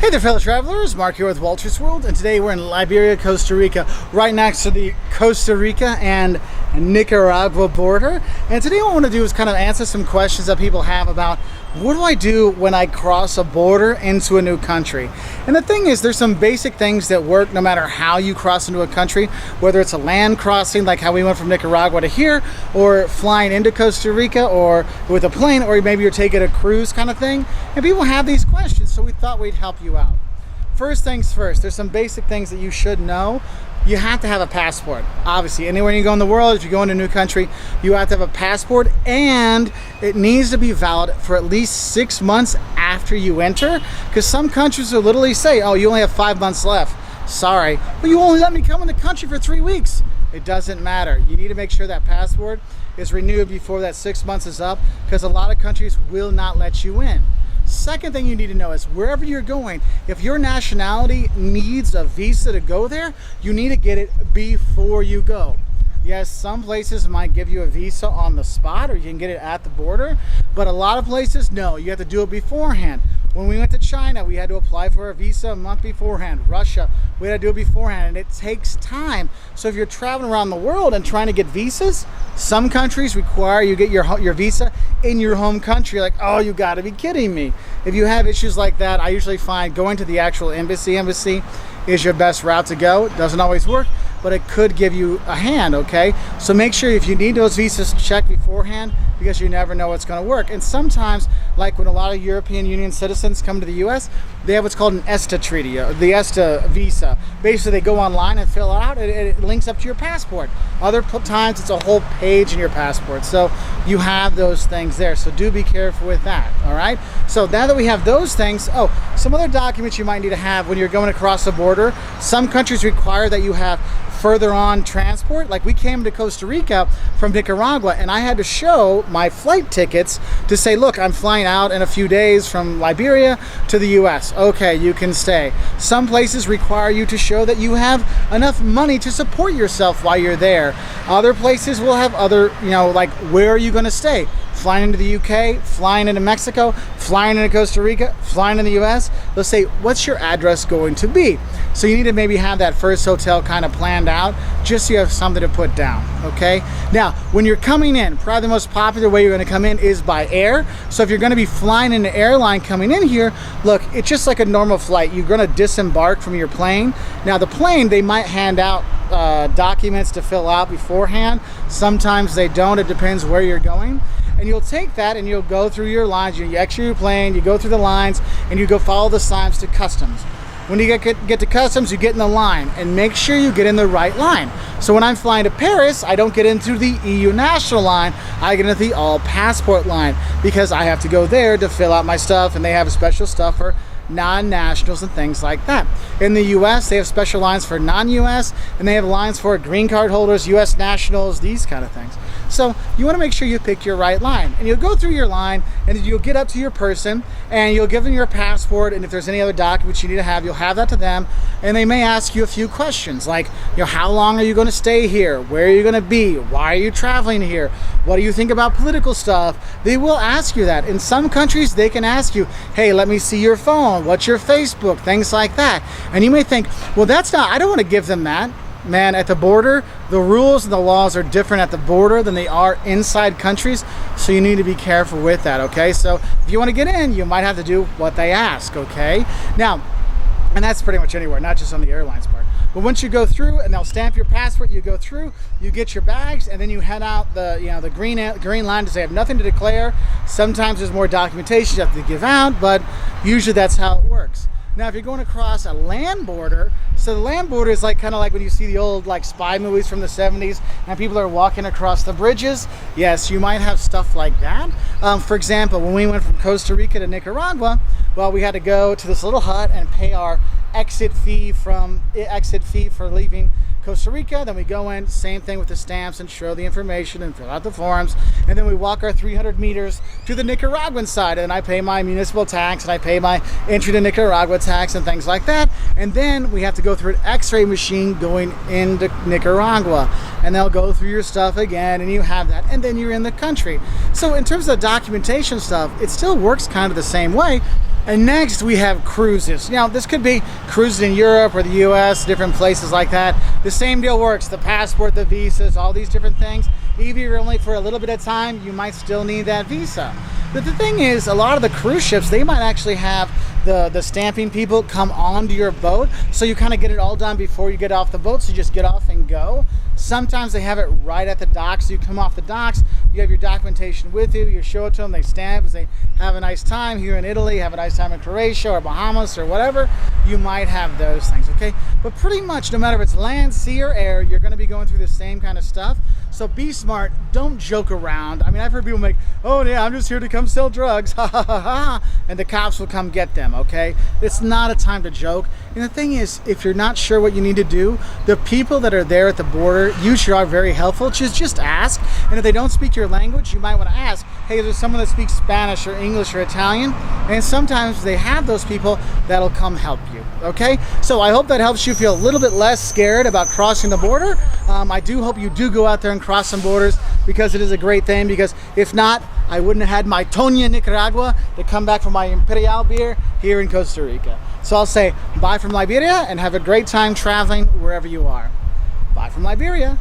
Hey there, fellow travelers. Mark here with Wolters World, and today we're in Liberia, Costa Rica, right next to the Costa Rica and Nicaragua border. And today what I want to do is kind of answer some questions that people have about what do I do when I cross a border into a new country. And the thing is, there's some basic things that work no matter how you cross into a country, whether it's a land crossing like how we went from Nicaragua to here, or flying into Costa Rica, or with a plane, or maybe you're taking a cruise kind of thing. And people have these questions, so we thought we'd help you out. First things first, there's some basic things that you should know. You have to have a passport. Obviously, anywhere you go in the world, if you go into a new country, you have to have a passport, and it needs to be valid for at least 6 months after you enter, because some countries will literally say, oh, you only have 5 months left. Sorry, but you only let me come in the country for 3 weeks. It doesn't matter. You need to make sure that passport is renewed before that 6 months is up, because a lot of countries will not let you in. Second thing you need to know is wherever you're going, if your nationality needs a visa to go there, you need to get it before you go. Yes, some places might give you a visa on the spot, or you can get it at the border, but a lot of places, no, you have to do it beforehand. When we went to China, we had to apply for a visa a month beforehand. Russia, we had to do it beforehand, and it takes time. So if you're traveling around the world and trying to get visas, some countries require you get your visa in your home country. Like, oh, you gotta be kidding me. If you have issues like that, I usually find going to the actual embassy is your best route to go. It doesn't always work, but it could give you a hand, okay? So make sure if you need those visas, check beforehand, because you never know what's gonna work. And sometimes, like when a lot of European Union citizens come to the US, they have what's called an ESTA treaty, the ESTA visa. Basically, they go online and fill it out, and it links up to your passport. Other times, it's a whole page in your passport. So you have those things there. So do be careful with that, all right? So now that we have those things, some other documents you might need to have when you're going across the border. Some countries require that you have further on transport. Like we came to Costa Rica from Nicaragua, and I had to show my flight tickets to say, look, I'm flying out in a few days from Liberia to the US. Okay, you can stay. Some places require you to show that you have enough money to support yourself while you're there. Other places will have other, like where are you going to stay? Flying into the UK, flying into Mexico, flying into Costa Rica, flying in the US. They'll say, what's your address going to be? So you need to maybe have that first hotel kind of planned out, just so you have something to put down, okay? Now, when you're coming in, probably the most popular way you're gonna come in is by air. So if you're gonna be flying in an airline coming in here, look, it's just like a normal flight. You're gonna disembark from your plane. Now the plane, they might hand out documents to fill out beforehand. Sometimes they don't, it depends where you're going. And you'll take that and you'll go through your lines, you exit your plane, you go through the lines, and you go follow the signs to customs. When you get to customs, you get in the line, and make sure you get in the right line. So when I'm flying to Paris, I don't get into the EU national line, I get into the all passport line, because I have to go there to fill out my stuff, and they have a special stuff for non-nationals and things like that. In the US, they have special lines for non-US, and they have lines for green card holders, US nationals, these kind of things. So you want to make sure you pick your right line, and you'll go through your line, and you'll get up to your person, and you'll give them your passport, and if there's any other documents you need to have, you'll have that to them, and they may ask you a few questions like, how long are you going to stay here? Where are you going to be? Why are you traveling here? What do you think about political stuff? They will ask you that. In some countries, they can ask you, hey, let me see your phone. What's your Facebook? Things like that. And you may think, well, I don't want to give them that. Man, at the border, the rules and the laws are different at the border than they are inside countries, so you need to be careful with that, okay? So if you want to get in, you might have to do what they ask, okay? Now, and that's pretty much anywhere, not just on the airlines part. But once you go through and they'll stamp your passport, you go through, you get your bags, and then you head out the green line to say I have nothing to declare. Sometimes there's more documentation you have to give out, but usually that's how it works. Now, if you're going across a land border, so the land border is kind of like when you see the old spy movies from the 70s and people are walking across the bridges. Yes, you might have stuff like that. For example, when we went from Costa Rica to Nicaragua, well, we had to go to this little hut and pay our exit fee for leaving Costa Rica. Then we go in, same thing with the stamps, and show the information and fill out the forms, and then we walk our 300 meters to the Nicaraguan side, and I pay my municipal tax, and I pay my entry to Nicaragua tax and things like that. And then we have to go through an x-ray machine going into Nicaragua, and they'll go through your stuff again, and you have that, and then you're in the country. So in terms of the documentation stuff, it still works kind of the same way. And next we have cruises. Now this could be cruises in Europe or the US, different places like that. The same deal works, the passport, the visas, all these different things. Even if you're only for a little bit of time, you might still need that visa. But the thing is, a lot of the cruise ships, they might actually have the stamping people come onto your boat, so you kind of get it all done before you get off the boat, so you just get off and go. Sometimes they have it right at the docks, so you come off the docks, you have your documentation with you, you show it to them, they stamp, they have a nice time here in Italy, have a nice time in Croatia or Bahamas or whatever, you might have those things, okay? But pretty much, no matter if it's land, sea, or air, you're gonna be going through the same kind of stuff. So be smart, don't joke around. I mean, I've heard people make, oh yeah, I'm just here to come sell drugs, ha ha ha ha, and the cops will come get them, okay? It's not a time to joke. And the thing is, if you're not sure what you need to do, the people that are there at the border usually are very helpful. Just ask, and if they don't speak your language, you might want to ask, hey, is there someone that speaks Spanish or English or Italian? And sometimes they have those people that'll come help you, okay? So I hope that helps you feel a little bit less scared about crossing the border. I do hope you do go out there and cross some borders, because it is a great thing, because if not, I wouldn't have had my Toña Nicaragua to come back from my Imperial beer here in Costa Rica. So I'll say bye from Liberia and have a great time traveling wherever you are. Bye from Liberia.